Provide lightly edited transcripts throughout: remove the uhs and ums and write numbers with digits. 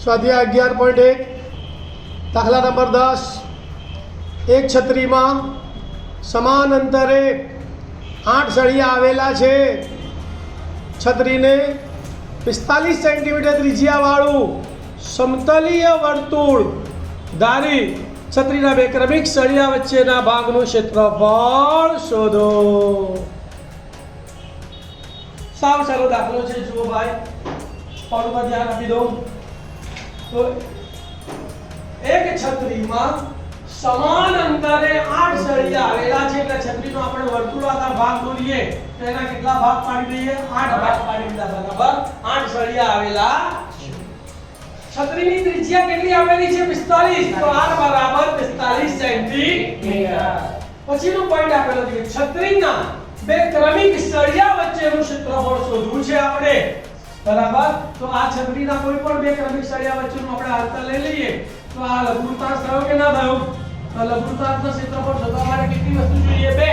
સ્વાધ્યાય 11.1 દાખલા નંબર 10 એક છત્રીમાં સમાન અંતરે 8 સળિયા આવેલા છે. છત્રીને 45 સેન્ટીમીટર ત્રિજ્યાવાળું સમતલીય વર્તુળ ધારી છત્રીના બે ક્રમિક સળિયા વચ્ચેના ભાગનું ક્ષેત્રફળ શોધો. સાવ સરળ દાખલો છે. જુઓ ભાઈ, પાડુમાં ધ્યાન આપી દો. તો એક છત્રીમાં સમાન અંતરે 8 સળિયા આવેલા છે. એટલે છત્રીનો આપણે વર્તુળાકાર ભાગ દોરીએ તો એના કેટલા ભાગ પાડી દઈએ? 8 ભાગ પાડી દીધા. બરાબર, 8 સળિયા આવેલા છે. છત્રીની ત્રિજ્યા કેટલી આવેલી છે? 45. તો r બરાબર 45 સેન્ટીમીટર. પછીનો પોઈન્ટ આપેલો છે, છત્રીના બે ક્રમિક સળિયા વચ્ચેનું ક્ષેત્રફળ શોધવું છે આપણે. બરાબર, તો આ છત્રીના કોઈ પણ બે ક્રમિક સળિયા વચ્ચેનું આપણે અંતર લઈ લઈએ તો આ લઘુવૃત્તાંશ થયો કે ના થયો? તો લઘુવૃત્તાંશનું ક્ષેત્રફળ શોધવા માટે કેટલી વસ્તુ જોઈએ? બે,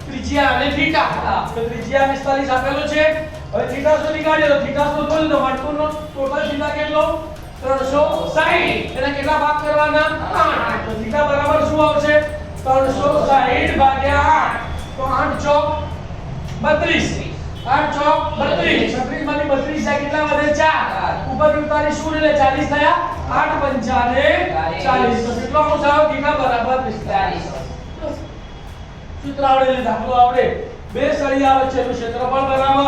ત્રિજ્યા અને થીટા. તો ત્રિજ્યા 45 આપેલો છે. હવે થીટા શોધી કાઢીએ તો થીટા શોધવો તો વર્તુળનો ટોટલ થીટા કેટલો? 360. એના કેટલા ભાગ કરવાના? 8. તો થીટા બરાબર શું આવશે? 360 ભાગ્યા 8. તો 8 ચોક 32. 8 ચોક 32. 36 માંથી 32 જાય કેટલા વધે? 4. ઉપર ઉતારી શું એટલે 40 થયા. 8 પંચાને 40. તો કેટલો અંશ આવ્યો? થીટા બરાબર 45. સૂત્ર આવડે એટલે દાખલો આવડે. બે સળિયા વચ્ચેનું ક્ષેત્રફળ બરાબર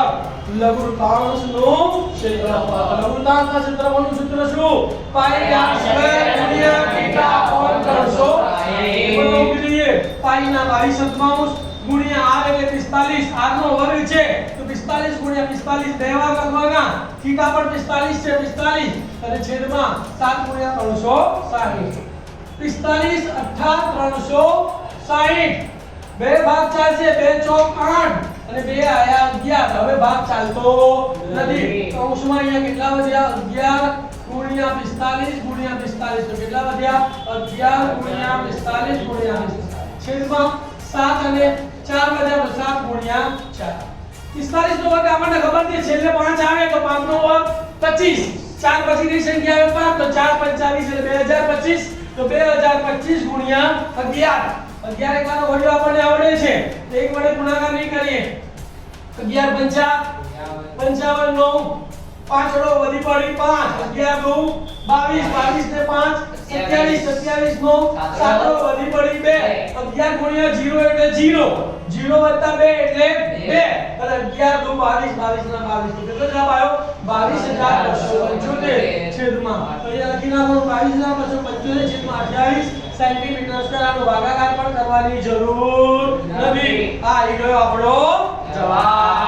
લઘુવૃત્તાંશનું ક્ષેત્રફળ. લઘુવૃત્તાંશના ક્ષેત્રફળનું સૂત્ર શું? પાઈ r સ્ક્વેર ગુણ્યા થીટા અપોન 360. પાઈ ના 22 ગુણ્યા r એટલે 45. r નો વર્ગ છે તો 45 ગુણ્યા 45 બે વાર લખવાના. થીટા પણ 45 છે, 45 અને છેદમાં 7 ગુણ્યા 360. 45 8 360. બે ભાગ ચાલશે. 2 ચોક 8 અને 2 આયા 11. હવે ભાગ ચાલતો નથી. કૌંસમાં અહીંયા કેટલા વધ્યા? 11 ગુણ્યા 45 ગુણ્યા 45. તો કેટલા વધ્યા? 11 ગુણ્યા 45 ગુણ્યા 45. છેદમાં 7 અને 4 વધ્યા તો 7 ગુણ્યા 4. 45 નો વર્ગ આપણને ખબર છે, છેલ્લે 5 આવે તો 5 નો વર્ગ 25. 4 પછીની સંખ્યા આવે 5 તો 4 25 એટલે 2025. તો 2025 ગુણ્યા 11. 11 એકલાનો વડિયો આપણને આવડે છે. એક વડે ગુણાકાર નહીં કરીએ. 11 પંચા 55 નો 5 વડો વધી પડી 5. 11 દુ 22 22 ને 5 27 27 નો 7 વડો વધી પડી 2. 11 ગુણ્યા 0 એટલે 0. 0 વત્તા 2 એટલે 2. અને 11 દુ 22 22 ના 22. તો કેટલો જવાબ આવ્યો? 22275 છેદમાં. તો અહીંયા લખી નાખો 22275 છેદમાં 28 સેન્ટીમીટર સ્ક્વેર. આનો ભાગાકાર પણ કરવાની જરૂર નથી. આ આવી ગયો આપણો જવાબ.